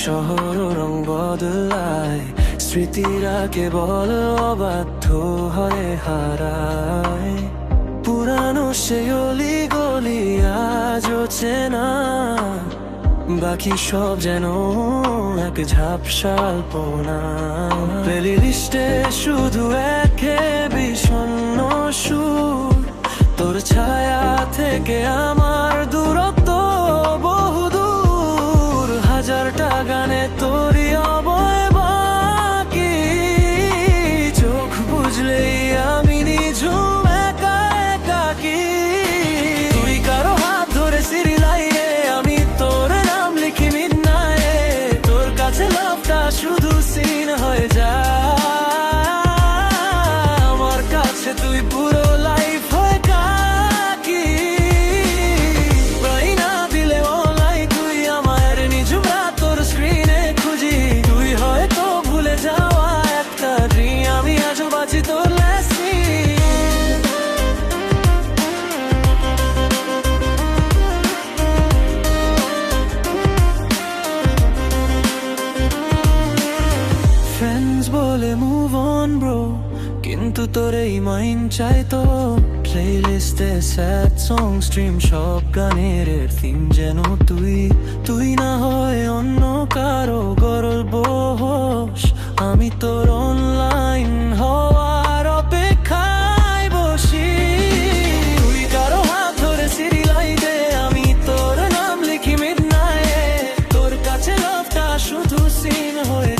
শহর রং বদলায়, স্মৃতিরা কেবল অবাধ্য হয়ে হারায়। পুরানো সে অলি গলি আজও চেনা, বাকি সব যেন এক ঝাপসা আলপনা। প্লেলিস্টে শুধু একে বিষণ্ণ সুর, তোর ছায়া থেকে আমার দূরত্ব বহুদূর। হাজারটা গানে তোরই অবয় বাকি, চোখ বুঝলেই আমি নিঝুম একা একাকী। তুই কারো হাত ধরে সিঁড়ি লাইয়ে, আমি তোর নাম লিখি মিডনাইটে। তোর কাছে লাভটা শুধু সিন হয়ে যায়, আমার কাছে তুই পুরো লাইফ হয়ে কাকি। প্রায় না দিলে ওলাই তুই আমার নিঝুম রাত তোর স্ক্রিনে খুঁজি। তুই হয়তো ভুলে যাওয়া একটা ড্রিম, আমি আজও বাঁচি তোর লেসি। ফ্রেন্ডস বলে মুভ অন ব্রো, কিন্তু তোর এই মাইন্ড চাই তো। প্লেলিস্টে স্যাড সং স্ট্রিম, সব গানের থিম যেন তুই। তুই না হয় অন্য কারো গল্প হোস, আমি তোর অনলাইন হওয়ার অপেক্ষায় বসি। তুই কারো হাত ধরে সিঁড়ি লাইটে, আমি তোর নাম লিখি মিডনাইটে। তোর কাছে লাভটা শুধু সিন হয়ে